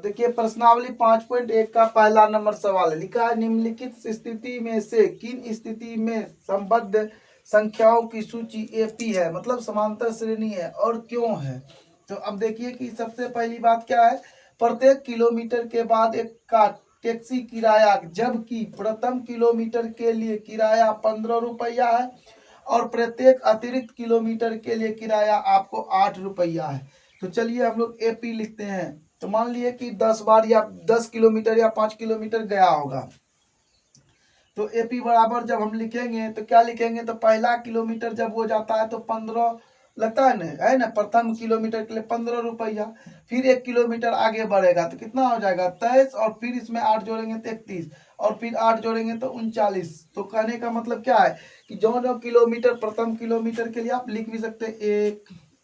देखिए प्रश्नावली 5.1 का पहला नंबर सवाल है, लिखा है निम्नलिखित स्थिति में से किन स्थिति में संबद्ध संख्याओं की सूची एपी है, मतलब समांतर श्रेणी है और क्यों है। तो अब देखिए कि सबसे पहली बात क्या है, प्रत्येक किलोमीटर के बाद एक का टैक्सी किराया, जबकि प्रथम किलोमीटर के लिए किराया 15 रुपया है और प्रत्येक अतिरिक्त किलोमीटर के लिए किराया आपको 8 रुपया है। तो चलिए हम लोग एपी लिखते हैं। तो मान लिए कि 10 बार या 10 किलोमीटर या 5 किलोमीटर गया होगा, तो एपी बराबर जब हम लिखेंगे तो क्या लिखेंगे, तो पहला किलोमीटर जब वो जाता है तो 15 लगता है ना, प्रथम किलोमीटर के लिए 15 रुपया। फिर 1 किलोमीटर आगे बढ़ेगा तो कितना हो जाएगा 23, और फिर इसमें 8 जोड़ेंगे तो 31, और फिर 8 जोड़ेंगे तो 39। तो कहने का मतलब क्या है कि जो किलोमीटर प्रथम किलोमीटर के लिए आप लिख भी सकते हैं 1,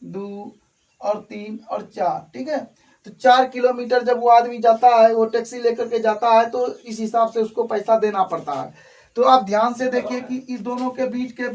2 और 3 और 4, ठीक है। तो 4 किलोमीटर जब वो आदमी जाता है, वो टैक्सी लेकर के जाता है, तो इस हिसाब से उसको पैसा देना पड़ता है। तो आप ध्यान से देखिए कि इस दोनों के बीच के,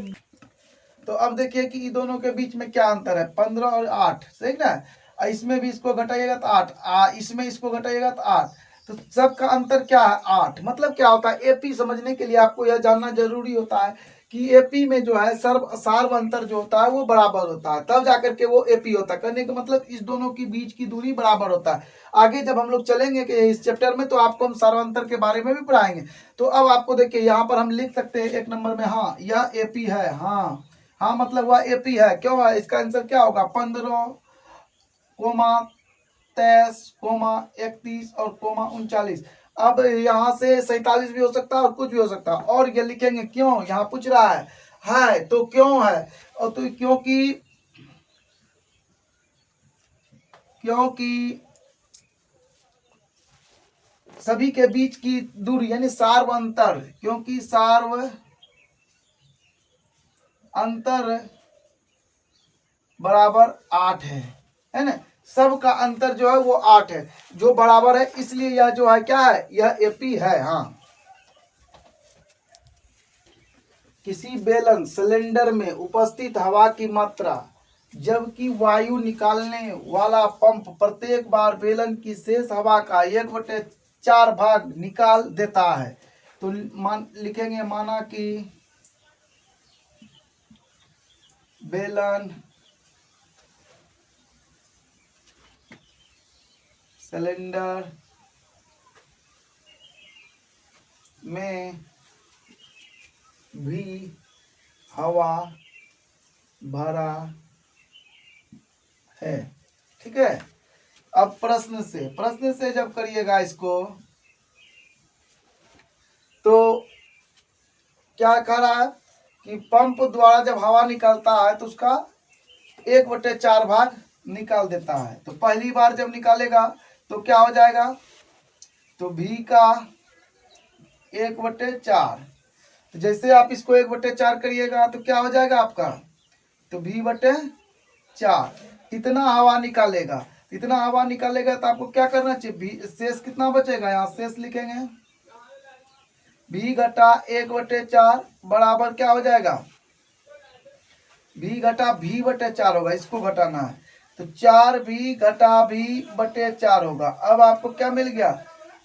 तो अब देखिए कि इन दोनों के बीच में क्या अंतर है, 15 और 8, सही ना। इसमें भी इसको घटाइएगा तो 8, इसमें इसको घटाइएगा तो 8, तो सबका अंतर क्या है 8। मतलब क्या होता है, एपी समझने के लिए आपको यह जानना जरूरी होता है कि एपी में जो है सार्व अंतर जो होता है वो बराबर होता है, तब जाकर के वो एपी होता है। कहने का मतलब इस दोनों के बीच की दूरी बराबर होता है। आगे जब हम लोग चलेंगे कि इस चैप्टर में, तो आपको हम सार्वंतर के बारे में भी पढ़ाएंगे। तो अब आपको देखिए यहाँ पर हम लिख सकते हैं 1 नंबर में, हाँ यह एपी है, हाँ हाँ मतलब वह एपी है। क्यों है, इसका आंसर क्या होगा 15, 23, 31 और 39। अब यहाँ से 47 भी हो सकता है और कुछ भी हो सकता है। और ये लिखेंगे क्यों, यहाँ पूछ रहा है तो क्यों है, और तो क्योंकि सभी के बीच की दूरी यानी सार्व अंतर, क्योंकि सार्व अंतर बराबर 8 है ना। सब का अंतर जो है वो 8 है, जो बराबर है, इसलिए यह जो है क्या है, यह एपी है। हाँ, किसी बेलन सिलेंडर में उपस्थित हवा की मात्रा, जबकि वायु निकालने वाला पंप प्रत्येक बार बेलन की शेष हवा का 1/4 भाग निकाल देता है। तो लिखेंगे माना कि बेलन सिलेंडर में भी हवा भरा है, ठीक है। अब प्रश्न से जब करिएगा इसको, तो क्या कह रहा है कि पंप द्वारा जब हवा निकलता है तो उसका 1/4 भाग निकाल देता है। तो पहली बार जब निकालेगा तो क्या हो जाएगा, तो भी का 1/4। तो जैसे आप इसको 1/4 करिएगा तो क्या हो जाएगा आपका, तो v/4 इतना हवा निकालेगा। इतना हवा निकालेगा तो आपको क्या करना चाहिए, शेष कितना बचेगा, यहाँ शेष लिखेंगे v घटा 1/4 बराबर क्या हो जाएगा, v घटा v/4 होगा, इसको घटाना है तो 4v घटा v/4 होगा। अब आपको क्या मिल गया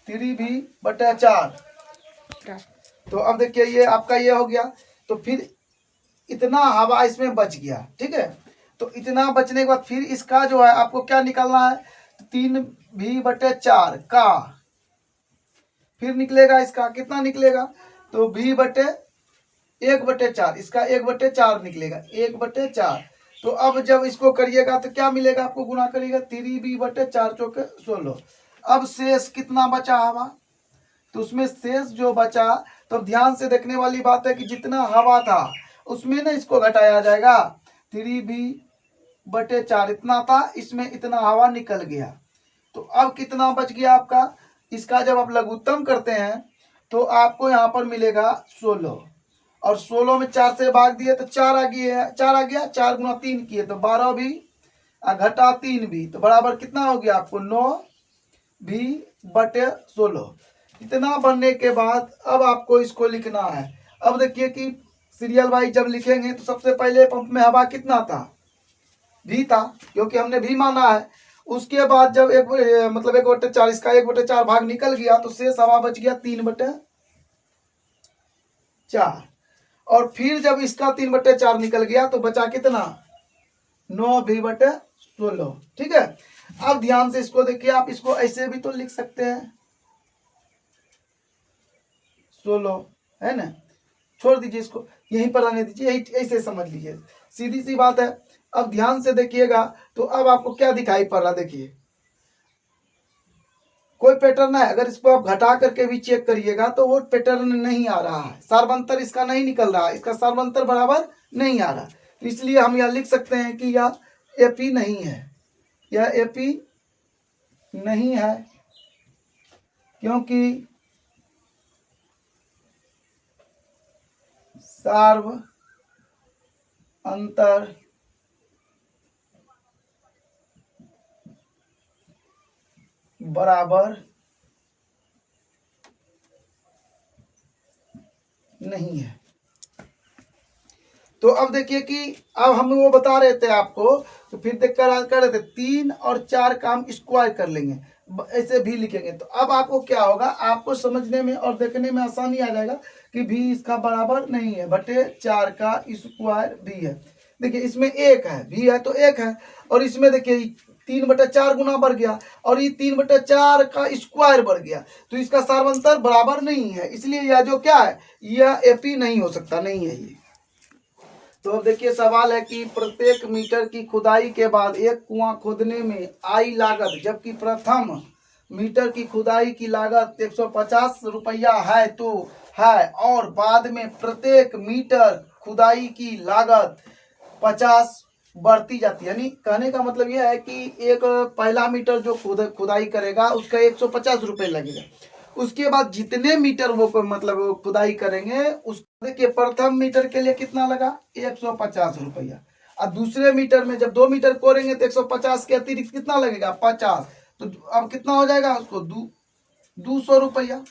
3v/4। तो अब देखिए ये आपका ये हो गया। तो फिर इतना हवा इसमें बच गया, ठीक है। तो इतना बचने के बाद फिर इसका जो है आपको क्या निकालना है, 3v/4 का, फिर निकलेगा इसका कितना निकलेगा, तो v/1/4, इसका 1/4 निकलेगा 1/4। तो अब जब इसको करिएगा तो क्या मिलेगा आपको, गुना करिएगा 3v/4 चौके 16। अब शेष कितना बचा हवा, तो उसमें शेष जो बचा, तो ध्यान से देखने वाली बात है कि जितना हवा था उसमें ना इसको घटाया जाएगा, 3v/4 इतना था, इसमें इतना हवा निकल गया। तो अब कितना बच गया आपका, इसका जब आप लघुत्तम करते हैं तो आपको यहाँ पर मिलेगा 16, और 16 में 4 से भाग दिए तो 4 आ गया, 4 गुना 3 किए तो 12 भी घटा 3 भी, तो बराबर कितना हो गया आपको 9v/16। इतना बनने के बाद अब आपको इसको लिखना है। अब देखिए कि सीरियल वाइज जब लिखेंगे तो सबसे पहले पंप में हवा कितना था, भी था, क्योंकि हमने भी माना है। उसके बाद जब मतलब 1/4 इसका 1/4 भाग निकल गया तो शेष हवा बच गया 3/4। और फिर जब इसका 3/4 निकल गया तो बचा कितना 9v/16। ठीक है, अब ध्यान से इसको देखिए, आप इसको ऐसे भी तो लिख सकते हैं 16, है ना। छोड़ दीजिए इसको, यहीं पर रहने दीजिए, यही ऐसे समझ लीजिए, सीधी सी बात है। अब ध्यान से देखिएगा तो अब आपको क्या दिखाई पड़ रहा, देखिए कोई पैटर्न है, अगर इसको आप घटा करके भी चेक करिएगा तो वो पैटर्न नहीं आ रहा है, सार्वंतर इसका नहीं निकल रहा है, इसका सार्वंतर बराबर नहीं आ रहा। तो इसलिए हम यह लिख सकते हैं कि यह एपी नहीं है, यह एपी नहीं है, क्योंकि सार्व अंतर बराबर नहीं है। तो अब देखिए कि अब हम वो बता रहे थे आपको, तो फिर देख कर रहे थे 3 और 4 का हम स्क्वायर कर लेंगे, ऐसे भी लिखेंगे। तो अब आपको क्या होगा, आपको समझने में और देखने में आसानी आ जाएगा कि भी इसका बराबर नहीं है, बटे 4 का स्क्वायर भी है। देखिए इसमें 1 है, भी है तो 1 है, और इसमें देखिए 3/4 गुना बढ़ गया, और ये 3/4 का स्क्वायर बढ़ गया, तो इसका सार्वंतर बराबर नहीं है, इसलिए यह जो क्या है, यह एपी नहीं हो सकता, नहीं है ये। तो अब देखिए सवाल है कि प्रत्येक मीटर की खुदाई के बाद एक कुआं खोदने में आई लागत, जबकि प्रथम मीटर की खुदाई की लागत 150 रुपया है तो है, और बाद में प्रत्येक मीटर खुदाई की लागत 50 बढ़ती जाती है। यानी कहने का मतलब यह है कि एक पहला मीटर जो खुदाई करेगा उसका 150 रुपये लगेगा, उसके बाद जितने मीटर वो मतलब खुदाई करेंगे उस देखिए प्रथम मीटर के लिए कितना लगा 150 रुपया, और दूसरे मीटर में जब 2 मीटर कोरेंगे तो 150 के अतिरिक्त कितना लगेगा 50, तो अब कितना हो जाएगा उसको 200 रुपया।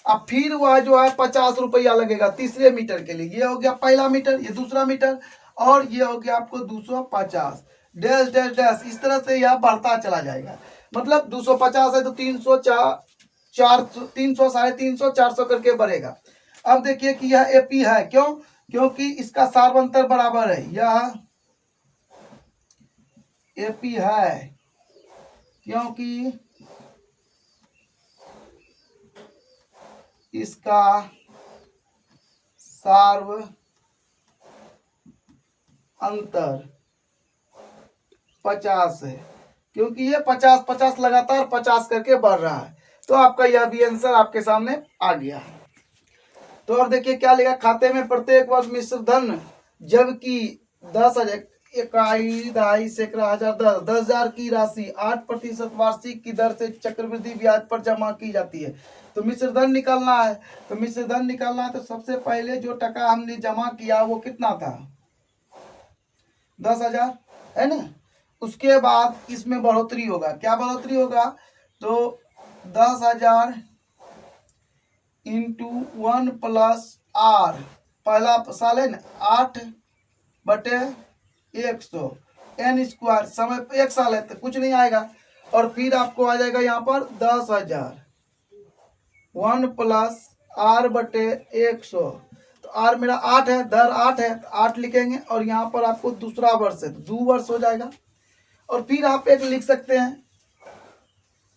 अब फिर वह जो है 50 रुपया लगेगा तीसरे मीटर के लिए, ये हो गया पहला मीटर, ये दूसरा मीटर, और ये हो गया आपको 250 डैश डैश डैश, इस तरह से यह बढ़ता चला जाएगा। मतलब 250 है तो 300 300 350 400 करके बढ़ेगा। अब देखिए कि यह एपी है, क्यों, क्योंकि इसका सार्वंतर बराबर है, यह एपी है क्योंकि इसका सार्व अंतर 50 है, क्योंकि ये 50 लगातार 50 करके बढ़ रहा है। तो आपका यह भी आंसर आपके सामने आ गया। तो अब देखिए क्या लिखा, खाते में प्रत्येक वर्ष मिश्र धन जबकि 10,000 इकाई दहाई सैकड़ा हजार 10,000 की राशि 8% वार्षिक की दर से चक्रवृद्धि ब्याज पर जमा की जाती है। तो मिश्र धन निकालना है, तो मिश्र धन निकालना है तो सबसे पहले जो टका हमने जमा किया वो कितना था 10,000, है ना। उसके बाद इसमें बढ़ोतरी होगा, क्या बढ़ोतरी होगा, तो 10,000 इंटू 1 प्लस आर, पहला साल है ना 8/100 n स्क्वायर, समय 1 साल है तो कुछ नहीं आएगा, और फिर आपको आ जाएगा यहाँ पर 10,000 1 प्लस r/100, तो r मेरा 8 है, दर 8 है तो 8 लिखेंगे, और यहाँ पर आपको दूसरा वर्ष है तो 2 वर्ष हो जाएगा। और फिर आप एक लिख सकते हैं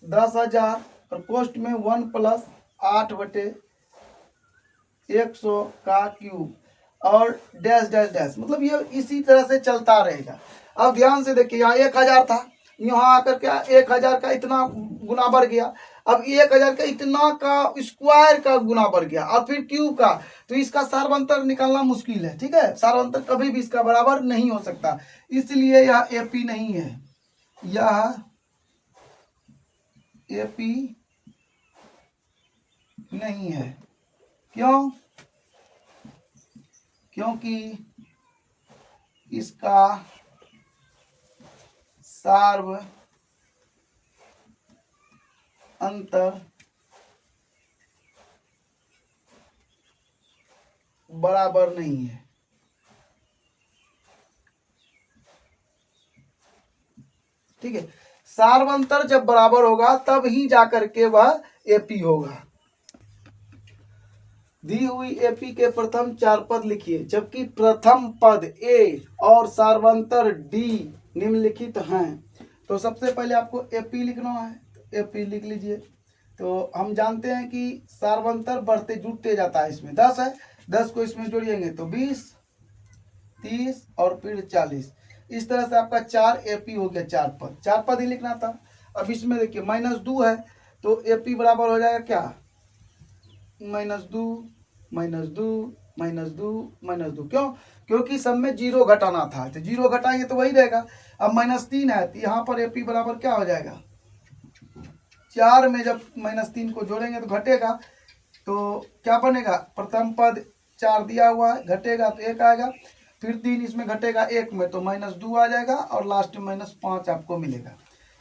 10,000 और पोस्ट में 1 प्लस 8/100 का क्यूब, और डैश डैश डैश, मतलब ये इसी तरह से चलता रहेगा। अब ध्यान से देखिए, यहाँ 1,000 था, यहाँ आकर के 1,000 का इतना गुना बढ़ गया, अब 1,000 का इतना का स्क्वायर का गुना बढ़ गया, और फिर क्यूब का, तो इसका सार्वंतर निकालना मुश्किल है। ठीक है, सार्वंतर कभी भी इसका बराबर नहीं हो सकता, इसलिए यह एपी नहीं है, यह एपी नहीं है। क्यों, क्योंकि इसका सार्व अंतर बराबर नहीं है। ठीक है, सार्वंतर जब बराबर होगा तब ही जाकर के वह एपी होगा। दी हुई एपी के प्रथम 4 पद लिखिए, जबकि प्रथम पद ए और सार्वंतर डी निम्नलिखित हैं। तो सबसे पहले आपको एपी लिखना है, तो एपी लिख लीजिए। तो हम जानते हैं कि सार्वंतर बढ़ते जुड़ते जाता है, इसमें 10 है, 10 को इसमें जोड़िएंगे तो 20, 30 और फिर 40। इस तरह से आपका 4 एपी हो गया, 4 पद ही लिखना था। अब इसमें देखिए -2 है, तो एपी बराबर हो जाएगा क्या, -2 -2 -2 क्यों, क्योंकि सब में 0 घटाना था, तो 0 घटाएंगे तो वही रहेगा। अब -3 है, तो यहाँ पर एपी बराबर क्या हो जाएगा, 4 में जब -3 को जोड़ेंगे तो घटेगा, तो क्या बनेगा, प्रथम पद 4 दिया हुआ है, घटेगा तो 1 आएगा, फिर 3 इसमें घटेगा 1 में, तो -2 आ जाएगा और लास्ट में -5 आपको मिलेगा।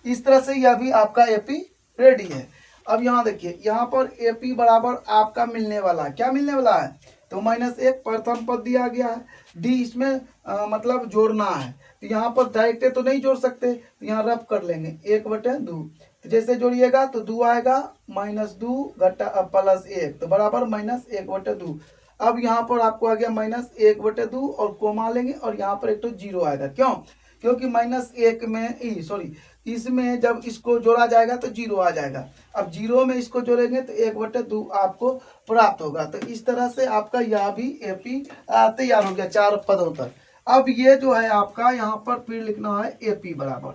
इस तरह से यह भी आपका एपी रेडी है। अब यहाँ देखिए, यहाँ पर एपी बराबर आपका मिलने वाला है, क्या मिलने वाला है, तो -1 प्रथम पद दिया गया है, डी इसमें मतलब जोड़ना है, तो यहाँ पर डायरेक्ट तो नहीं जोड़ सकते, तो यहाँ रफ कर लेंगे 1/2, तो जैसे जोड़िएगा तो 2 आएगा, -2 घटा +1 तो बराबर -1/2। अब यहाँ पर आपको आ गया -1/2 और कोमा लेंगे और यहाँ पर एक तो 0 आएगा, क्यों, क्योंकि -1 में सॉरी इसमें जब इसको जोड़ा जाएगा तो 0 आ जाएगा। अब 0 में इसको जोड़ेंगे तो 1/2 आपको प्राप्त होगा। तो इस तरह से आपका यह भी एपी तैयार हो गया 4 पदों तक। अब ये जो है आपका यहाँ पर फिर लिखना है एपी बराबर,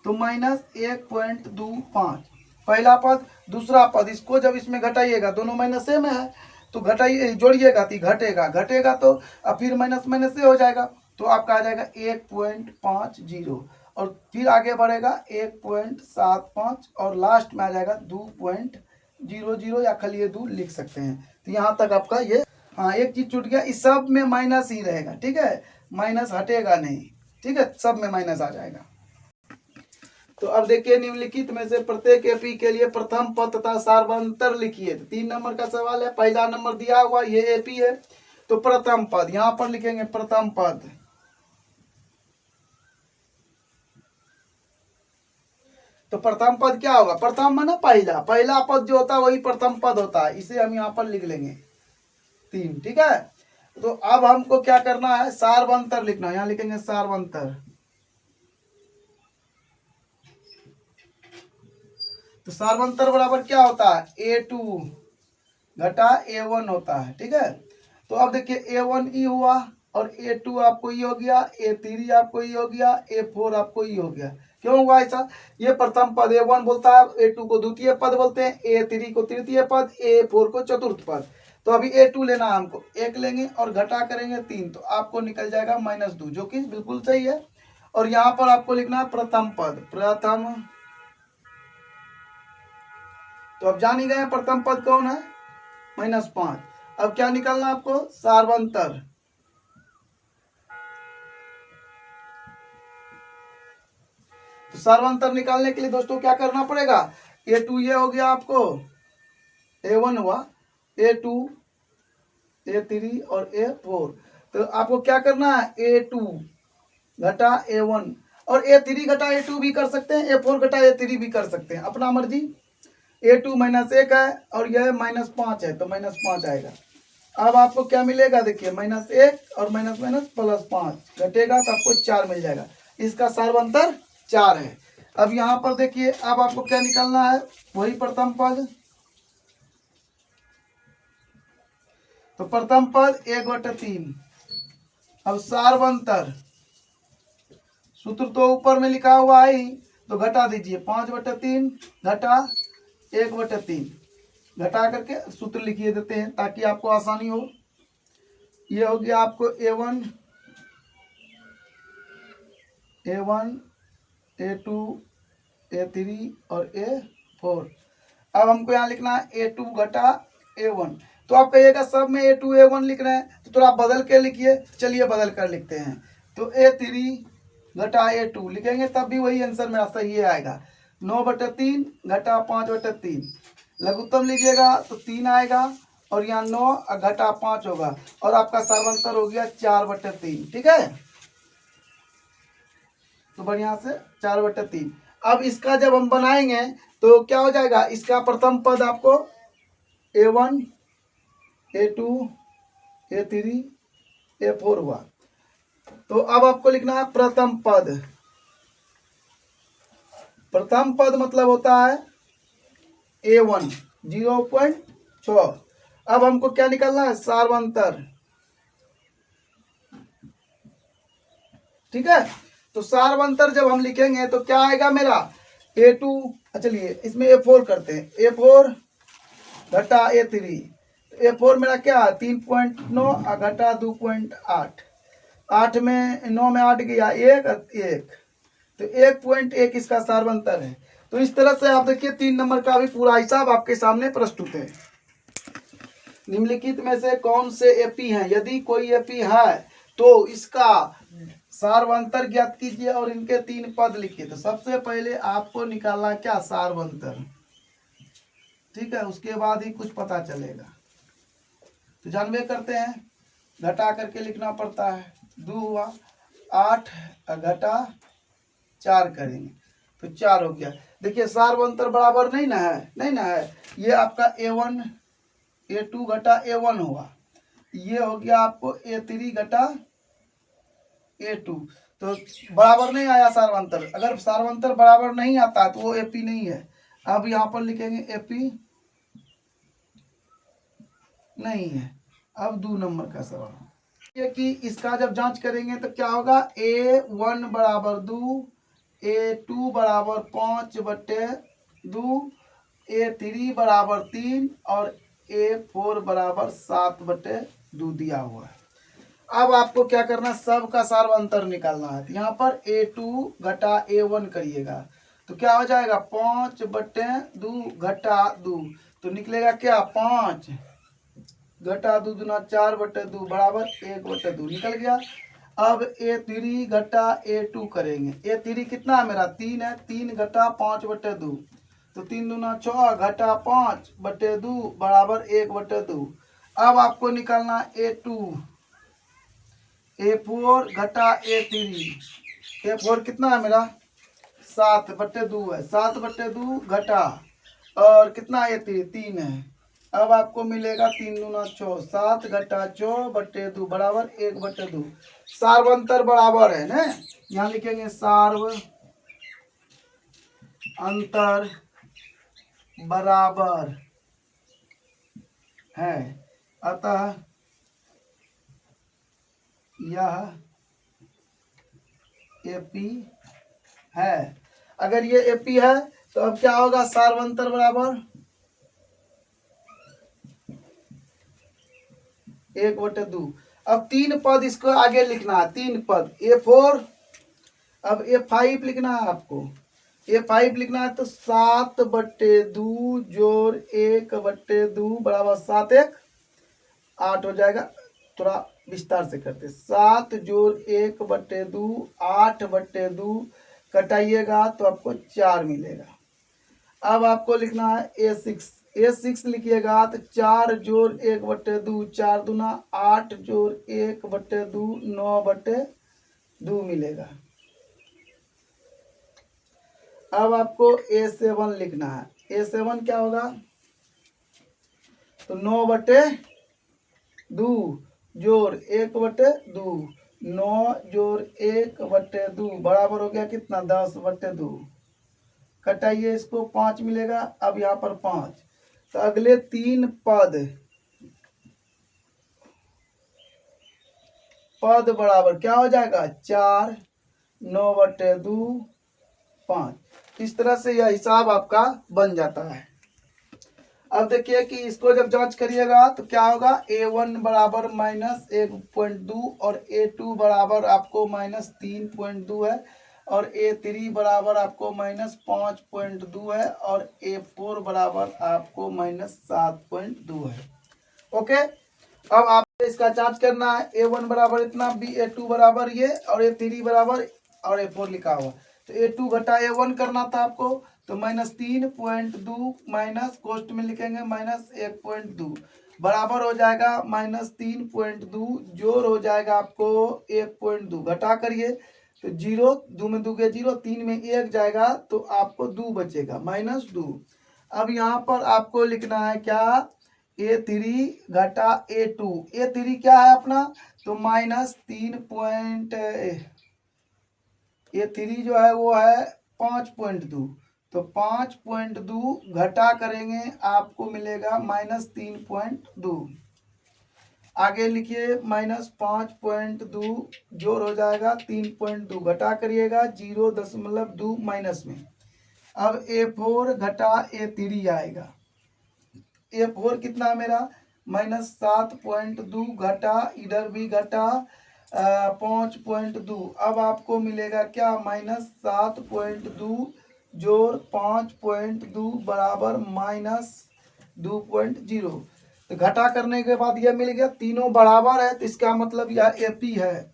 तो -1.25 पहला पद, दूसरा पद, इसको जब इसमें घटाइएगा, दोनों माइनस में है, तो घटाइए जोड़िएगा तो घटेगा, घटेगा तो फिर माइनस से हो जाएगा, तो आपका आ जाएगा 1.50 और फिर आगे बढ़ेगा 1.75 और लास्ट में आ जाएगा 2.00 या खाली ये 2 लिख सकते हैं। तो यहाँ तक आपका ये, हाँ एक चीज छूट गया, इस सब में माइनस ही रहेगा, ठीक है, माइनस हटेगा नहीं, ठीक है, सब में माइनस आ जाएगा। तो अब देखिए, निम्नलिखित में से प्रत्येक एपी के लिए प्रथम पद तथा सार्वंतर लिखिए। तो 3 नंबर का सवाल है, पहला नंबर दिया हुआ ये एपी है, तो प्रथम पद यहां पर लिखेंगे, प्रथम पद, तो प्रथम पद क्या होगा, प्रथम माना पहला, पहला पद जो होता है वही प्रथम पद होता है, इसे हम यहाँ पर लिख लेंगे 3, ठीक है। तो अब हमको क्या करना है, सार्वंतर लिखना है, यहाँ लिखेंगे सार्वंतर। तो सार्वंतर बराबर क्या होता है, A2 घटा A1 होता है, ठीक है। तो अब देखिए A1 ई हुआ और A2 आपको ई हो गया, A3 आपको ई हो गया, A4 आपको ई हो गया। क्यों हुआ ऐसा, ये प्रथम पद A1 बोलता है, A2 को द्वितीय पद बोलते हैं, A3 को तृतीय पद, A4 को चतुर्थ पद। तो अभी A2 लेना है हमको, 1 लेंगे और घटा करेंगे 3, तो आपको निकल जाएगा -2, जो कि बिल्कुल सही है। और यहाँ पर आपको लिखना है प्रथम पद, प्रथम, तो अब जान ही गए प्रथम पद कौन है, -5। अब क्या निकालना आपको, सार्वंतर। तो सार्वंतर निकालने के लिए दोस्तों क्या करना पड़ेगा, A2 ये हो गया आपको, A1 हुआ, A2, A3 और A4। तो आपको क्या करना है, A2 घटा A1 और A3 घटा A2 भी कर सकते हैं, A4 घटा A3 भी कर सकते हैं, अपना मर्जी। A2 -1 है और यह -5 है, तो -5 आएगा। अब आपको क्या मिलेगा, देखिए -1 और +5 घटेगा तो आपको 4 मिल जाएगा, इसका सार्वंतर 4 है। अब यहाँ पर देखिए, अब आपको क्या निकालना है, वही प्रथम पद, तो प्रथम पद 1/3। अब सार्वंतर, सूत्र तो ऊपर में लिखा हुआ है ही, तो घटा दीजिए, 5/3 घटा 1/3, घटा करके सूत्र लिखिए देते हैं ताकि आपको आसानी हो। ये हो गया आपको A1, A2, A3 और A4। अब हमको यहाँ लिखना है A2 घटा A1। तो आप कहिएगा सब में A2 A1 लिख रहे हैं, तो थोड़ा बदल के लिखिए, चलिए बदल कर लिखते हैं। तो A3 घटा A2 लिखेंगे तब भी वही आंसर मेरा सही आएगा, 9/3 घटा 5/3। लघुत्तम लीजिएगा तो 3 आएगा और यहाँ 9 घटा 5 होगा और आपका सार्वंतर हो गया 4/3, ठीक है। तो बढ़िया से 4/3। अब इसका जब हम बनाएंगे तो क्या हो जाएगा, इसका प्रथम पद आपको A1 A2 A3 A4 हुआ। तो अब आपको लिखना है प्रथम पद। प्रथम पद मतलब होता है A1 0.6। अब हमको क्या निकालना है, सार्वंतर। ठीक है, तो सार्वंतर जब हम लिखेंगे तो क्या आएगा मेरा A2, चलिए इसमें A4 करते हैं, A4 घटा A3। A4 मेरा क्या है 3.9 घटा 2.8, 8 में 9 में 8 गया, एक एक, तो 1.1 इसका सार्वंतर है। तो इस तरह से आप देखिए 3 नंबर का भी पूरा हिसाब आपके सामने प्रस्तुत है। निम्नलिखित में से कौन से एपी हैं, यदि कोई एपी है तो इसका सार्वंतर ज्ञात कीजिए और इनके 3 पद लिखिए। तो सबसे पहले आपको निकालना क्या, सार्वंतर। ठीक है, उसके बाद ही कुछ पता चलेगा। तो जानवे करते हैं, घटा करके लिखना पड़ता है। 2 हुआ, 8 घटा 4 करेंगे तो 4 हो गया। देखिए सार्वंतर बराबर नहीं ना है, नहीं ना है, ये आपका A1 A2 घटा A1 हुआ, ये हो गया आपको A3 घटा A2। तो बराबर नहीं आया सार्वंतर। अगर सार्वंतर बराबर नहीं आता तो वो एपी नहीं है। अब यहाँ पर लिखेंगे एपी नहीं है। अब 2 नंबर का सवाल ये कि इसका जब जांच करेंगे तो क्या होगा, A1 बराबर 2, A2 बराबर 5/2, A3 बराबर 3 और A4 बराबर 7/2 दिया हुआ है। अब आपको क्या करना, सब का सार्वंतर निकालना है। तो यहाँ पर A2 घटा A1 करिएगा तो क्या हो जाएगा 5/2 घटा 2, तो निकलेगा क्या 5 घटा 2 दूना 4/2 बराबर 1/2 निकल गया। अब A3 घटा A2 करेंगे। A3 कितना है मेरा 3 है, 3 घटा 5/2, तो 3 दूना 6 घटा 5/2 बराबर 1/2। अब आपको निकालना A2, A4 घटा A3। A4 कितना है मेरा 7/2 है, 7/2 घटा और कितना A3 3 है। अब आपको मिलेगा 3 दूना 6, 7 घटा 6/2 बराबर 1/2। सार्वंतर बराबर है ना, यहाँ लिखेंगे सार्व अंतर बराबर है, अतः यह एपी है। अगर ये एपी है तो अब क्या होगा, सार्वंतर बराबर 1/2। अब 3 पद इसको आगे लिखना है, 3 पद A4। अब A5 लिखना है आपको, A5 लिखना है तो 7/2 जोड़ 1/2 बराबर 7 1 8 हो जाएगा। थोड़ा विस्तार से करते, 7 जोड़ 1/2 8/2 कटाइएगा तो आपको 4 मिलेगा। अब आपको लिखना है A6 लिखिएगा तो 4 जोड़ 1/2 4 दूना 8 जोड़ 1/2 9/2 मिलेगा। अब आपको A7 लिखना है। A7 क्या होगा, तो 9/2 जोड़ 1/2, 9 जोड़ 1/2 बराबर हो गया कितना 10/2। कटाइए इसको 5 मिलेगा। अब यहाँ पर 5, तो अगले 3 पद बराबर क्या हो जाएगा 4 9/2 5। इस तरह से यह हिसाब आपका बन जाता है। अब देखिए कि इसको जब जांच करिएगा तो क्या होगा, A1 बराबर -1.2 और A2 बराबर आपको -3.2 है और A3 बराबर आपको -5.2 है और A4 बराबर आपको -7.2 है। ओके, अब आपको इसका जांच करना है। A1 बराबर इतना, A2 बराबर ये और A3 बराबर और A4 लिखा हुआ। तो A2 घटा A1 करना था आपको, तो -3.2 माइनस कोष्ट में लिखेंगे -1.2 बराबर हो जाएगा -3.2 जोड़ हो जाएगा आपको 1.2 घटा करिए तो 0 2 में 2 के 0, 3 में 1 जाएगा तो आपको 2 बचेगा, -2। अब यहाँ पर आपको लिखना है क्या, A3 घटा A2। A3 क्या है अपना, तो -3 जो है वो है 5.2, तो 5.2 घटा करेंगे आपको मिलेगा -3.2। आगे लिखिए -5.2 जोड़ हो जाएगा 3.2, घटा करिएगा 0.2 माइनस में। अब A4 घटा A3 आएगा। A4 कितना मेरा, -7.2 घटा, इधर भी घटा 5.2। अब आपको मिलेगा क्या, -7.2 जोड़ 5.2 बराबर -2.0। तो घटा करने के बाद यह मिल गया, तीनों बराबर है तो इसका मतलब यह AP है।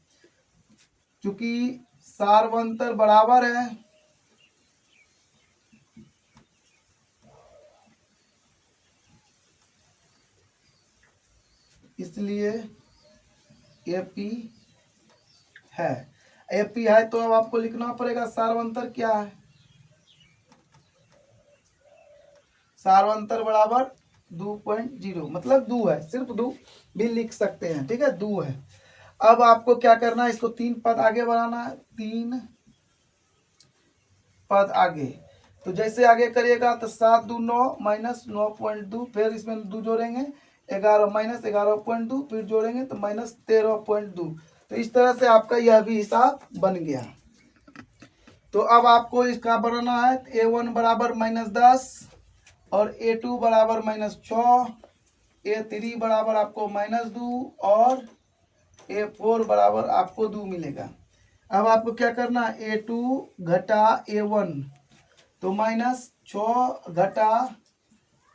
क्योंकि सार्वंतर बराबर है इसलिए AP है। AP है तो अब आपको लिखना पड़ेगा सार्वंतर क्या है। सार्वंतर बराबर 2.0, मतलब 2 है, सिर्फ 2 भी लिख सकते हैं, ठीक है, 2 है। अब आपको क्या करना है, इसको 3 पद आगे बढ़ाना है, 3 पद आगे। तो जैसे आगे करिएगा तो 7 2 9 -9.2, फिर इसमें 2 जोड़ेंगे 11 -11.2, फिर जोड़ेंगे तो -13.2। तो इस तरह से आपका यह भी हिसाब बन गया। तो अब आपको इसका बनाना है, A1 बराबर -10 और A2 बराबर -6, A3 बराबर आपको -2 और A4 बराबर आपको 2 मिलेगा। अब आपको क्या करना है, A2 घटा A1, तो -6 घटा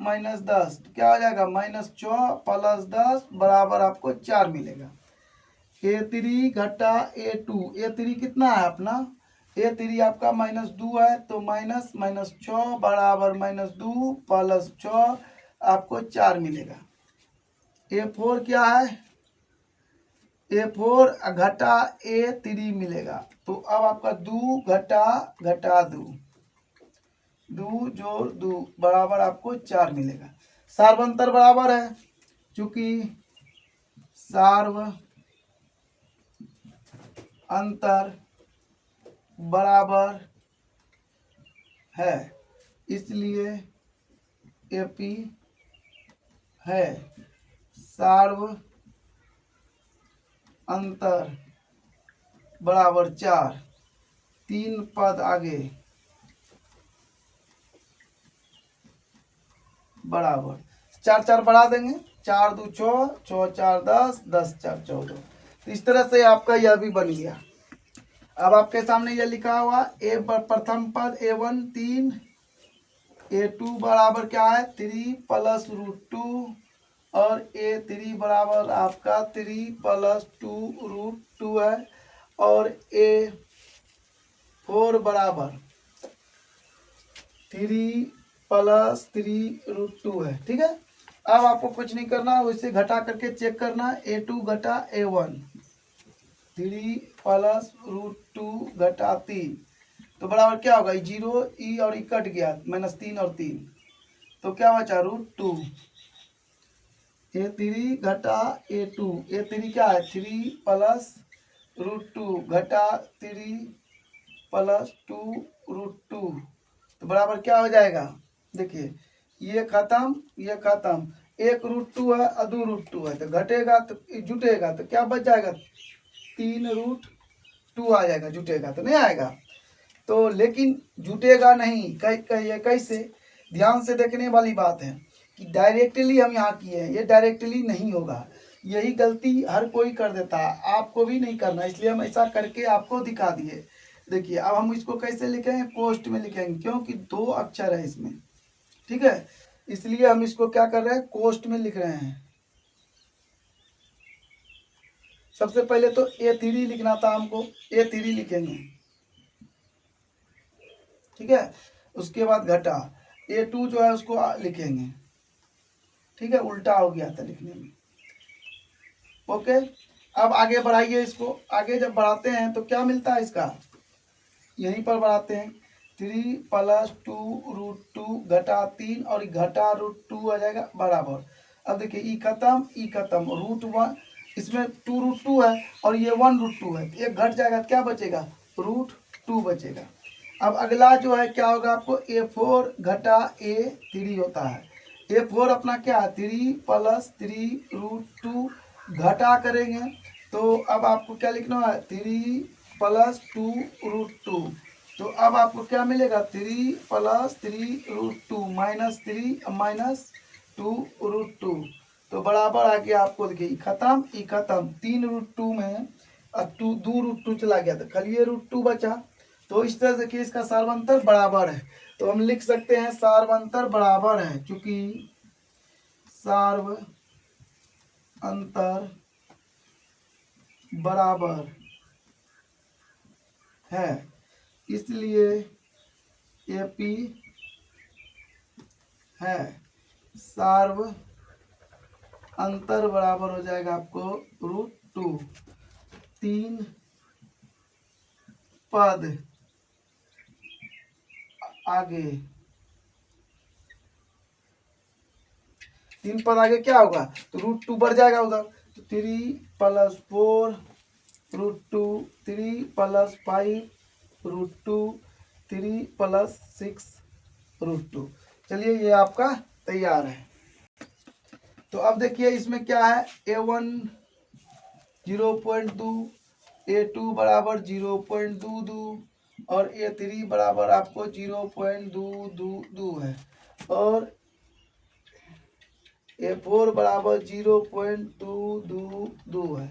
-10 क्या हो जाएगा, -6 + 10 बराबर आपको 4 मिलेगा। A3 घटा A2, A3 कितना है अपना, A3 आपका -2 है, तो -6 बराबर -2 + 6 आपको 4 मिलेगा। A4 क्या है, A4 घटा A3 मिलेगा। तो अब आपका 2 घटा 2 जोड़ 2 बराबर आपको 4 मिलेगा। सार्वंतर बराबर है, चूंकि सार्व अंतर बराबर है इसलिए AP है। सार्व अंतर बराबर 4, 3 पद आगे बराबर 4 4 बढ़ा देंगे, 4 2 6, 6 4 10, 10 4 14। तो इस तरह से आपका यह भी बन गया। अब आपके सामने यह लिखा हुआ A प्रथम पद A1 3, A2 बराबर क्या है 3 + √2 और A3 बराबर आपका 3 + 2√2 है और A4 बराबर 3 + 3√2 है, ठीक है। अब आपको कुछ नहीं करना, वैसे घटा करके चेक करना, A2 घटा A1 3 + √2 घटा 3, तो बराबर क्या होगा, 0 ई और ई कट गया, -3 और 3, तो क्या बचा √2। A3 घटा A2, A3 क्या है 3 + √2 घटा 3 + 2√2, तो बराबर क्या हो जाएगा, देखिए ये खत्म ये खत्म, 1 √2 है और 2 √2 है, तो घटेगा तो जुटेगा तो क्या बच जाएगा, 3 √2 आ जाएगा, जुटेगा तो नहीं आएगा। तो लेकिन जुटेगा नहीं, कैसे, ध्यान से देखने वाली बात है कि डायरेक्टली हम यहाँ किए हैं, ये डायरेक्टली नहीं होगा। यही गलती हर कोई कर देता है, आपको भी नहीं करना, इसलिए हम ऐसा करके आपको दिखा दिए। देखिए अब हम इसको कैसे लिखेंगे, पोस्ट में लिखेंगे, क्योंकि 2 अक्षर है इसमें, ठीक है, इसलिए हम इसको क्या कर रहे हैं, कोष्ठ में लिख रहे हैं। सबसे पहले तो A3 लिखना था हमको, A3 लिखेंगे, ठीक है, उसके बाद घटा A2 जो है उसको लिखेंगे, ठीक है, उल्टा हो गया था लिखने में, ओके। अब आगे बढ़ाइए इसको, आगे जब बढ़ाते हैं तो क्या मिलता है इसका, यहीं पर बढ़ाते हैं 3 + 2√2 घटा 3 और घटा √2 आ जाएगा बराबर। अब देखिए ई खत्म √1, इसमें 2√2 है और ये 1√2 है, एक घट जाएगा तो क्या बचेगा, √2 बचेगा। अब अगला जो है क्या होगा आपको, A4 घटा A3 होता है। A4 अपना क्या है 3 + 3√2 घटा करेंगे तो अब आपको क्या लिखना है 3 + 2√2। तो अब आपको क्या मिलेगा 3 + 3√2 -3 -2√2। तो बराबर आ गया आपको, देखिए ई खत्म 3√2 में 2√2 चला गया तो खाली ये √2 बचा। तो इस तरह से कि इसका सार्वंतर बराबर है, तो हम लिख सकते हैं सार्वंतर बराबर है, चूंकि सार्वंतर बराबर है इसलिए AP है। सार्वंतर बराबर हो जाएगा आपको √2। 3 पद आगे, 3 पद आगे क्या होगा तो √2 बढ़ जाएगा उधर, तो 3 + 4√2, 3 + 5√2, 3 + 6√2। चलिए ये आपका तैयार है। तो अब देखिए इसमें क्या है, A1 0.2, A2 बराबर 0.22 और A3 बराबर आपको 0.222 है और A4 बराबर 0.222 है।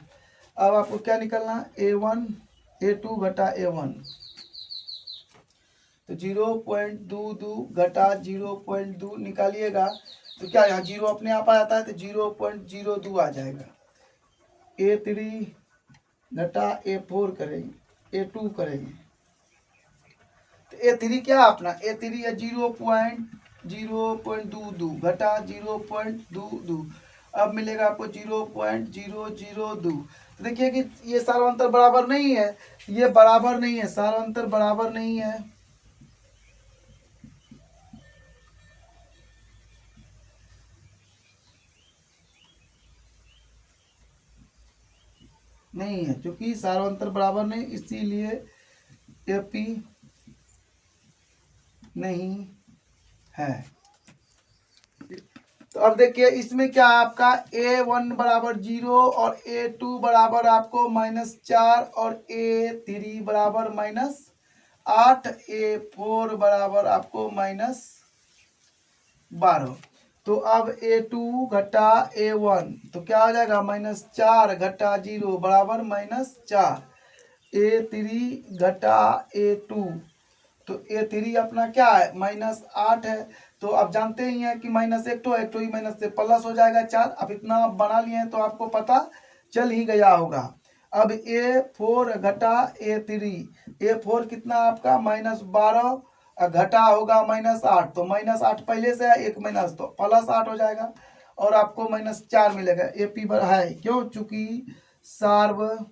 अब आपको क्या निकलना है, A1 A2 घटा A1, तो 0.22 घटा 0.2 निकालिएगा तो क्या यहाँ 0 अपने आप आ जाता है तो 0.02 आ जाएगा। A3 घटा A4 करेंगे, A2 करेंगे तो A3 क्या अपना A3 है 0.22 घटा 0.22, अब मिलेगा आपको 0.002। तो देखिए कि ये सार्वंतर बराबर नहीं है, ये बराबर नहीं है, सार्वंतर बराबर नहीं है, नहीं है, क्योंकि सार्वंतर बराबर नहीं इसीलिए AP नहीं है। तो अब देखिए इसमें क्या है आपका A1 बराबर 0 और A2 बराबर आपको -4 और A3 बराबर -8, A4 बराबर आपको -12। तो अब A2 घटा A1 तो क्या हो जाएगा -4 घटा 0 बराबर -4, A3 घटा A2 तो A3 अपना क्या है -8 है। तो आप जानते ही हैं कि -1 तो ही माइनस से प्लस हो जाएगा 4। अब इतना आप बना लिए हैं तो आपको पता चल ही गया होगा। अब A4 घटा A3, A4 कितना आपका -12 घटा होगा -8, तो -8 पहले से है, एक माइनस तो +8 हो जाएगा और आपको -4 मिलेगा। AP है क्यों, चूंकि सार्वंतर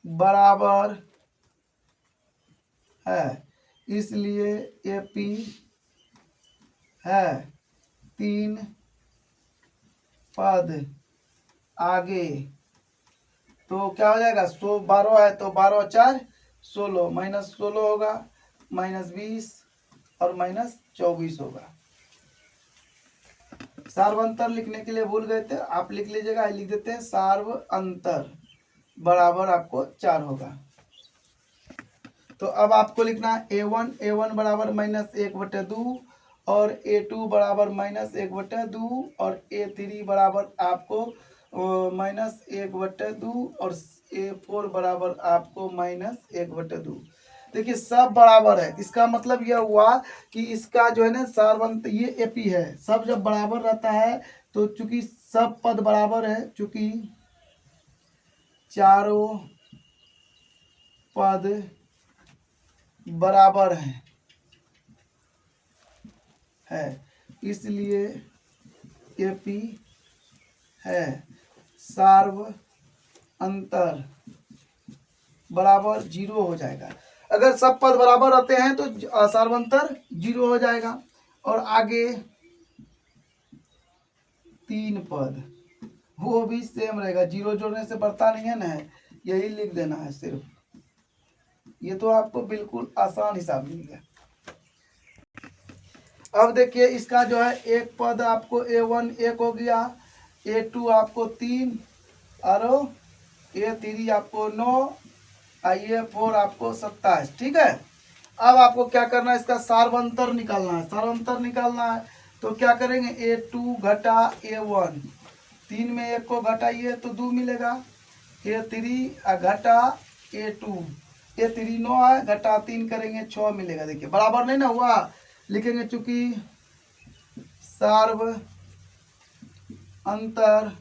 बराबर है इसलिए AP है 3 पद आगे। तो क्या हो जाएगा 12 है तो 12 4 16 -16 होगा, -20 और -24 होगा। सार्वंतर लिखने के लिए भूल गए थे, आप लिख लीजिएगा, लिख देते हैं सार्वंतर बराबर आपको 4 होगा। तो अब आपको लिखना है A1 बराबर -1/2 और A2 बराबर -1/2 और A3 बराबर आपको -1/2 और A4 बराबर आपको -1/2। देखिए सब बराबर है, इसका मतलब यह हुआ कि इसका जो है ना सार्वंत ये AP है, सब जब बराबर रहता है तो चूंकि सब पद बराबर है, चूंकि चारों पद बराबर है इसलिए AP है सार्व अंतर बराबर 0 हो जाएगा। अगर सब पद बराबर रहते हैं तो सार्वंतर 0 हो जाएगा। और आगे 3 पद वो भी सेम रहेगा, 0 जोड़ने से बढ़ता नहीं है ना, यही लिख देना है सिर्फ। ये तो आपको बिल्कुल आसान हिसाब मिल गया। अब देखिए इसका जो है एक पद आपको A1 1 हो गया, A2 आपको 3 और A3 आपको 9 और A4 आपको 27। ठीक है। अब आपको क्या करना है, इसका सार्वंतर निकालना है। सार्वंतर निकालना है तो क्या करेंगे, A2 घटा A1, 3 में 1 को घटाइए तो 2 मिलेगा। A3 घटा A2, A3 9 है, घटा 3 करेंगे 6 मिलेगा। देखिए बराबर नहीं ना हुआ, लिखेंगे चूंकि सार्व अंतर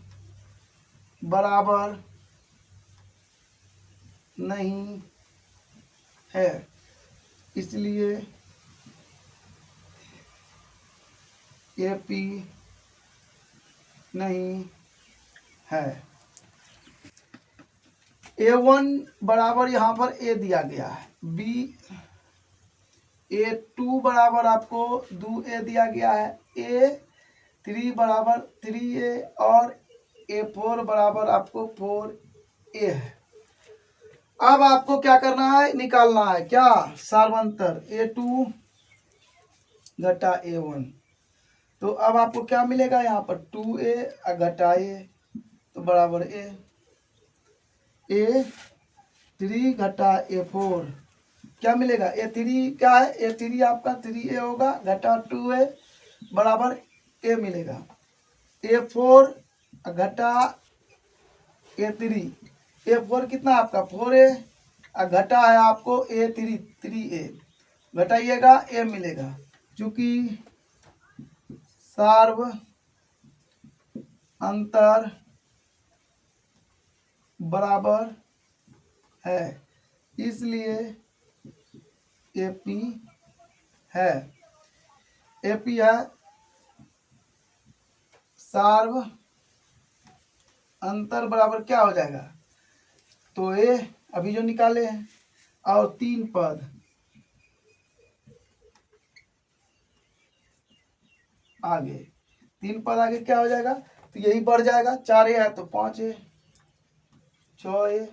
बराबर नहीं है, इसलिए AP नहीं है। A1 बराबर यहाँ पर A दिया गया है, A2 बराबर आपको 2A दिया गया है, A3 बराबर 3A और A4 बराबर आपको 4A है। अब आपको क्या करना है, निकालना है क्या, सार्वंतर A2 घटा A1। तो अब आपको क्या मिलेगा, यहाँ पर 2A घटा A तो बराबर A3 घटा A4 क्या मिलेगा, A3 क्या है, A3 आपका 3A होगा घटा 2A बराबर A मिलेगा। A4 घटा A3, A4 कितना आपका 4A घटा है आपको A3 3A, घटाइएगा A मिलेगा। चूंकि सार्व अंतर बराबर है, इसलिए AP है। AP है सार्व अंतर बराबर क्या हो जाएगा, तो A अभी जो निकाले हैं और 3 पद आगे, 3 पद आगे क्या हो जाएगा, तो यही बढ़ जाएगा। 4A है तो 5A, 6A,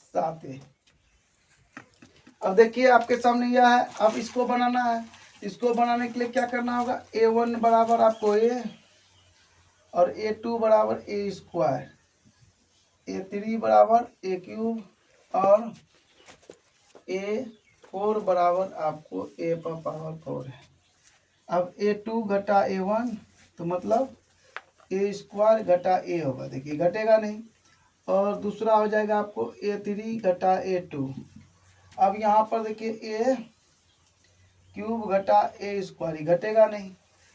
7A। अब देखिए आपके सामने यह है, अब इसको बनाना है। इसको बनाने के लिए क्या करना होगा, A1 बराबर आपको A और A2 बराबर A², A3 बराबर A³ और A4 बराबर आपको A⁴ है। अब A2 घटा A1 तो मतलब A² घटा A होगा, देखिए घटेगा नहीं। और दूसरा हो जाएगा आपको A3 घटा A2। अब यहाँ पर देखिए A³ घटा A² घटेगा नहीं,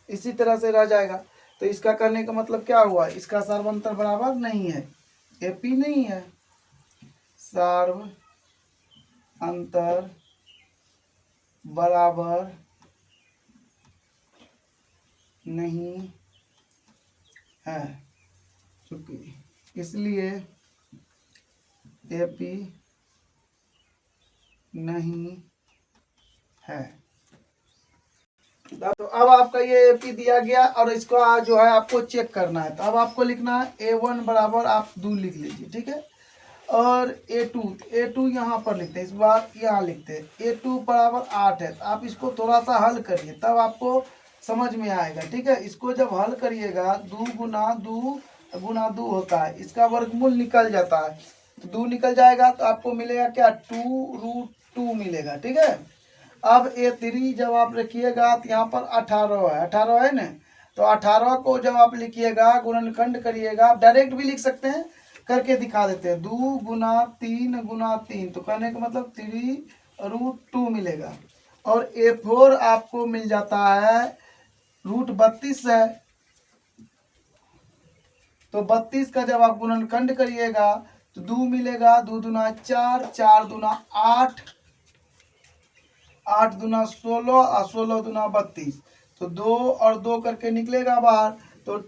इसी तरह से रह जाएगा। तो इसका करने का मतलब क्या हुआ, इसका सार्वंतर बराबर नहीं है, AP नहीं है, सार्व अंतर बराबर नहीं है, चूंकि इसलिए AP नहीं है। तो अब आपका ये AP दिया गया और इसका जो है आपको चेक करना है। तो अब आपको लिखना है A1 बराबर आप 2 लिख लीजिए, ठीक है। और A2 यहाँ पर लिखते हैं, इस बार यहाँ लिखते हैं A2 बराबर 8 है। तो आप इसको थोड़ा सा हल करिए तब आपको समझ में आएगा, ठीक है। इसको जब हल करिएगा 2 गुना 2 होता है, इसका वर्गमूल निकल जाता है, 2 निकल जाएगा तो आपको मिलेगा क्या, 2√2 मिलेगा, ठीक है। अब A3 जब आप रखिएगा तो यहाँ पर 18 है ना, तो 18 को जब आप लिखिएगा गुणनखंड करिएगा, आप डायरेक्ट भी लिख सकते हैं, करके दिखा देते हैं। 2 गुना 3 गुना 3, तो कहने का मतलब 3√2 मिलेगा। और A4 आपको मिल जाता है √32 है, तो 32 का जब आप गुणनखंड करिएगा तो 2 मिलेगा, 2 दूना 4, 4 दूना 8, 8 दूना 16 और 16 दूना 32, तो 2 और 2 करके निकलेगा बाहर, तो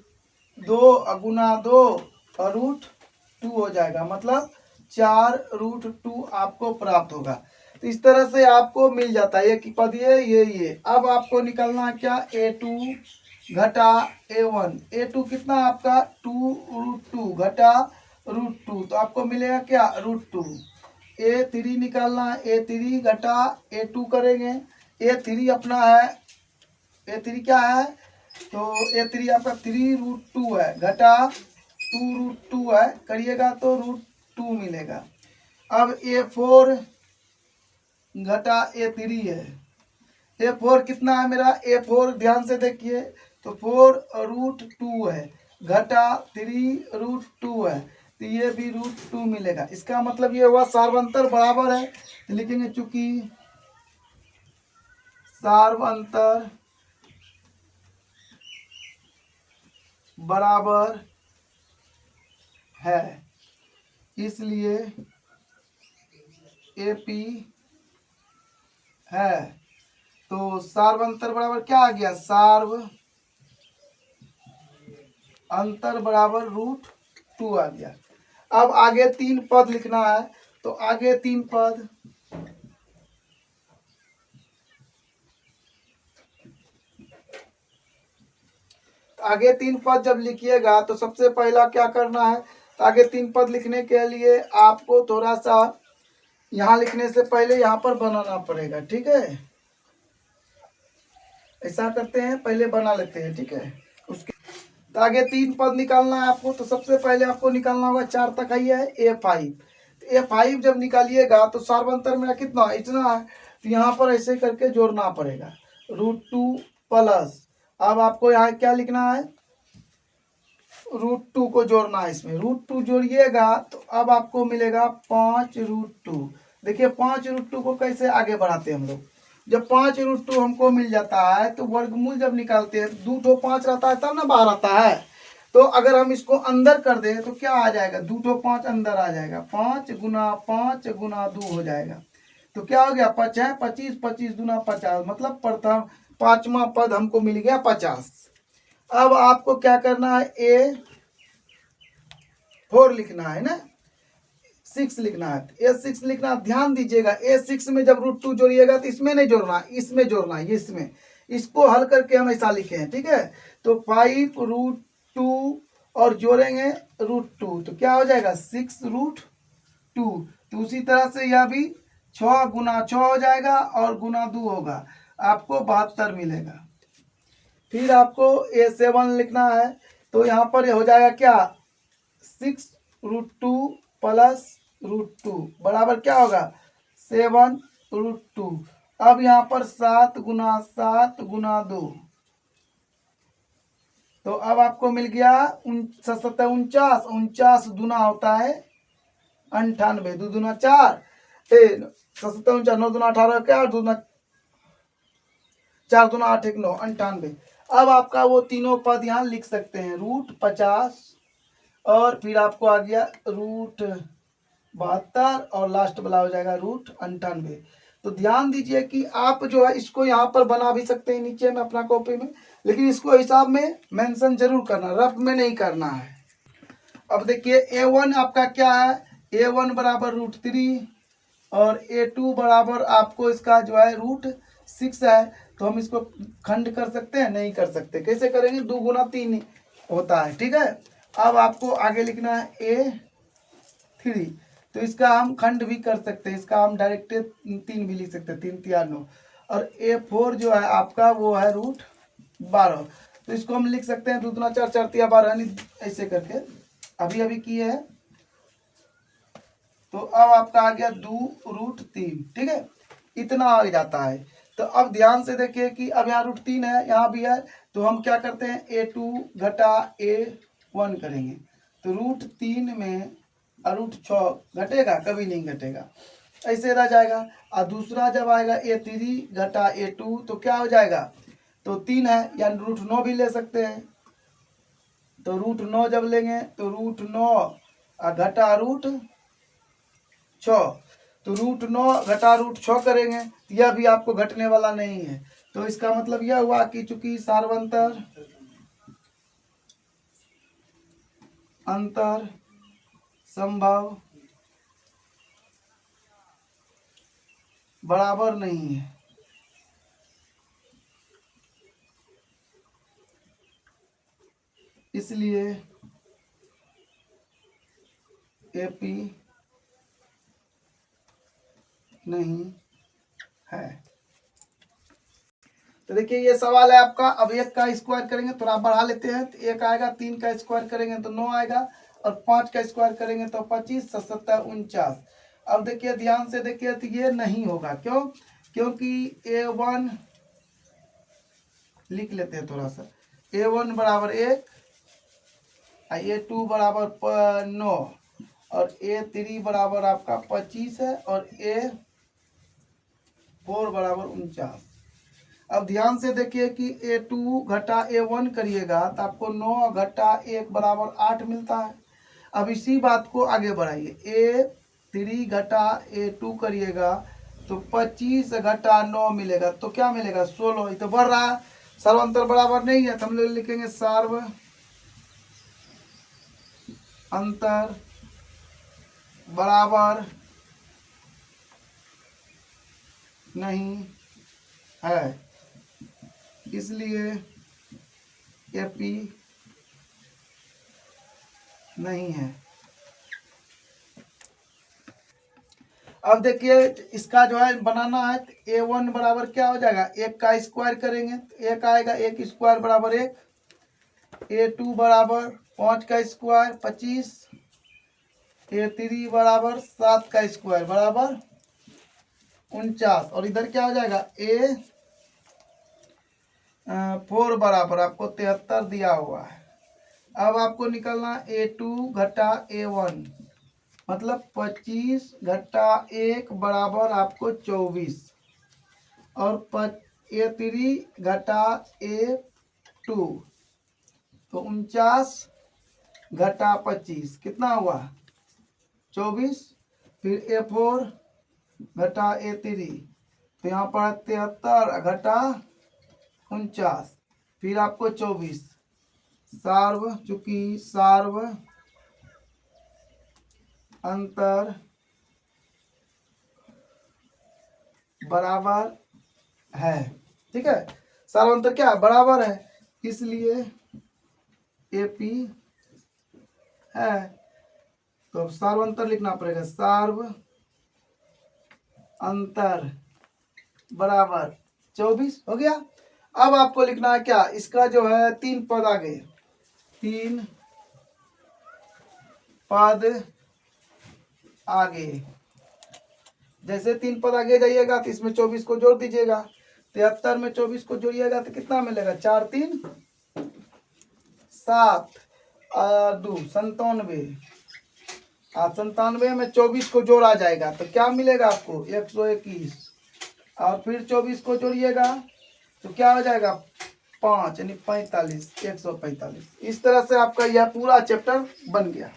2 गुना 2 और √2 हो जाएगा, मतलब 4√2 आपको प्राप्त होगा। तो इस तरह से आपको मिल जाता है एक पद ये। अब आपको निकलना है क्या, a2 घटा a1। a2 कितना आपका 2√2 घटा √2, तो आपको मिलेगा क्या √2। a3 निकालना है, a3 घटा a2 करेंगे। a3 अपना है, a3 क्या है, तो a3 आपका 3√2 है घटा 2√2 है, करिएगा तो √2 मिलेगा। अब a4 घटा a3 है। a4 कितना है मेरा, a4 ध्यान से देखिए, तो 4√2 है घटा 3√2 है, तो ये भी √2 मिलेगा। इसका मतलब ये हुआ सार्वंतर बराबर है, तो लिखेंगे चूंकि सार्वंतर बराबर है, इसलिए AP है। तो सार्वंतर बराबर क्या आ गया, सार्व अंतर बराबर √2 आ गया। अब आगे 3 पद लिखना है, तो आगे 3 पद, आगे 3 पद जब लिखिएगा तो सबसे पहला क्या करना है, तो आगे 3 पद लिखने के लिए आपको थोड़ा सा यहाँ लिखने से पहले यहाँ पर बनाना पड़ेगा, ठीक है। ऐसा करते हैं, पहले बना लेते हैं, ठीक है। उसके तो आगे 3 पद निकालना है आपको, तो सबसे पहले आपको निकालना होगा 4 तक ही है a5। a5 जब निकालिएगा तो सार्वंतर मेरा कितना इतना है, तो यहाँ पर ऐसे करके जोड़ना पड़ेगा √2 प्लस, अब आपको यहाँ क्या लिखना है, √2 को जोड़ना है, इसमें √2 जोड़िएगा तो अब आपको मिलेगा 5√2। देखिए 5√2 को कैसे आगे बढ़ाते हैं हम लोग, जब 5√2 हमको मिल जाता है तो वर्गमूल जब निकालते हैं 2 तो 5 रहता है तब ना बाहर आता है। तो अगर हम इसको अंदर कर दें तो क्या आ जाएगा, 2 तो 5 अंदर आ जाएगा, 5 गुना 5 गुना 2 हो जाएगा। तो क्या हो गया, 5 है 25, 25 गुना 50, मतलब प्रथम 5वां पद हमको मिल गया 50। अब आपको क्या करना है, a4 लिखना है ना, 6 लिखना है, a6 लिखना। ध्यान दीजिएगा a6 में जब √2 जोड़िएगा तो इसमें नहीं जोड़ना, इसमें जोड़ना है, इसमें, इसको हल करके हम ऐसा लिखे हैं, ठीक है। तो 5√2 और जोड़ेंगे √2, तो क्या हो जाएगा 6√2। तो उसी तरह से यह भी 6 गुना 6 हो जाएगा और गुना 2 होगा, आपको 72 मिलेगा। फिर आपको a7 लिखना है, तो यहाँ पर हो जाएगा क्या, 6√2 प्लस √2 बराबर क्या होगा 7√2। अब यहाँ पर 7 गुना 7 गुना 2, तो अब आपको मिल गया 49, 49 दूना होता है 98, 2 दूना 4, 49, 9 दूना 18, क्या 2 दूना 4 दूना 8 1 9, 98। अब आपका वो तीनों पद यहाँ लिख सकते हैं, √50 और फिर आपको आ गया √72 और लास्ट वाला हो जाएगा √98। तो ध्यान दीजिए कि आप जो है इसको यहाँ पर बना भी सकते हैं नीचे में अपना कॉपी में, लेकिन इसको हिसाब में मेंशन जरूर करना, रफ में नहीं करना है। अब देखिए a1 आपका क्या है, a1 बराबर √3 और a2 बराबर आपको इसका जो है √6 है। तो हम इसको खंड कर सकते हैं, नहीं कर सकते, कैसे करेंगे, 2 गुना 3 होता है, ठीक है। अब आपको आगे लिखना है a3, तो इसका हम खंड भी कर सकते हैं, इसका हम डायरेक्ट 3 भी लिख सकते हैं, 3 3 9। और a4 जो है आपका वो है √12, तो इसको हम लिख सकते हैं 2 दूना 4 4 3 12, ऐसे करके अभी अभी किए है। तो अब आपका आ गया 2√3, ठीक है, इतना आ जाता है। तो अब ध्यान से देखिए कि अब यहाँ √3 है, यहाँ भी है, तो हम क्या करते हैं a2 घटा a1 करेंगे, तो √3 में √6 घटेगा, कभी नहीं घटेगा, ऐसे रह जाएगा। और दूसरा जब आएगा a3 घटा a2 तो क्या हो जाएगा, तो 3 है, यानी √9 भी ले सकते हैं। तो √9 जब लेंगे तो √9 घटा √6, तो √9 घटा √6 करेंगे, यह भी आपको घटने वाला नहीं है। तो इसका मतलब यह हुआ कि चूंकि सार्वंतर अंतर संभव बराबर नहीं है। इसलिए एपी नहीं है। तो देखिए ये सवाल है आपका। अब 1 का स्क्वायर करेंगे, थोड़ा बढ़ा लेते हैं, तो 1 आएगा, 3 का स्क्वायर करेंगे तो 9 आएगा, और 5 का स्क्वायर करेंगे तो 25, 7 49। अब देखिए ध्यान से देखिए, तो ये नहीं होगा। क्यों? क्योंकि A1 लिख लेते हैं थोड़ा सा। A1 बराबर 1, A2 बराबर 9, और A3 बराबर आपका 25 है, और A4 बराबर 49। अब ध्यान से देखिए कि A2 घटा A1 करिएगा तो आपको 9 घटा 1 बराबर 8 मिलता है। अब इसी बात को आगे बढ़ाइए, A3 घटा A2 करिएगा तो 25 घटा 9 मिलेगा, तो क्या मिलेगा? 16। ये तो बढ़ रहा है, सर्वांतर बराबर नहीं है, तो हम लोग लिखेंगे सर्व अंतर बराबर नहीं है, इसलिए एपी नहीं है। अब देखिए इसका जो है बनाना है, तो A1 बराबर क्या हो जाएगा? 1 का स्क्वायर करेंगे तो 1 आएगा, 1 स्क्वायर बराबर 1, A2 बराबर 5 का स्क्वायर 25, A3 बराबर 7 का स्क्वायर बराबर 49, और इधर क्या हो जाएगा? A4 बराबर आपको 73 दिया हुआ है। अब आपको निकलना A2 घटा A1, मतलब 25 घटा 1 बराबर आपको 24, और A3 घटा A2 तो 49 घटा 25 कितना हुआ? 24। फिर A4 घटा A3 तो यहाँ पर 73 घटा 49, फिर आपको 24। सार्व, चूंकि सार्व अंतर बराबर है, ठीक है, सार्व अंतर क्या है? बराबर है, इसलिए एपी है। तो अब सार्व अंतर लिखना पड़ेगा, सार्व अंतर बराबर 24 हो गया। अब आपको लिखना है क्या? इसका जो है 3 पद आ गए, 3 पद आगे। जैसे 3 पद आगे जाइएगा तो इसमें 24 को जोड़ दीजिएगा, 73 में 24 को जोड़िएगा तो कितना मिलेगा? 4 3 7 2 97, 97 में 24 को जोड़ा जाएगा तो क्या मिलेगा आपको? 121, और फिर 24 को जोड़िएगा तो क्या हो जाएगा? 5 यानी 45, 145। इस तरह से आपका यह पूरा चैप्टर बन गया।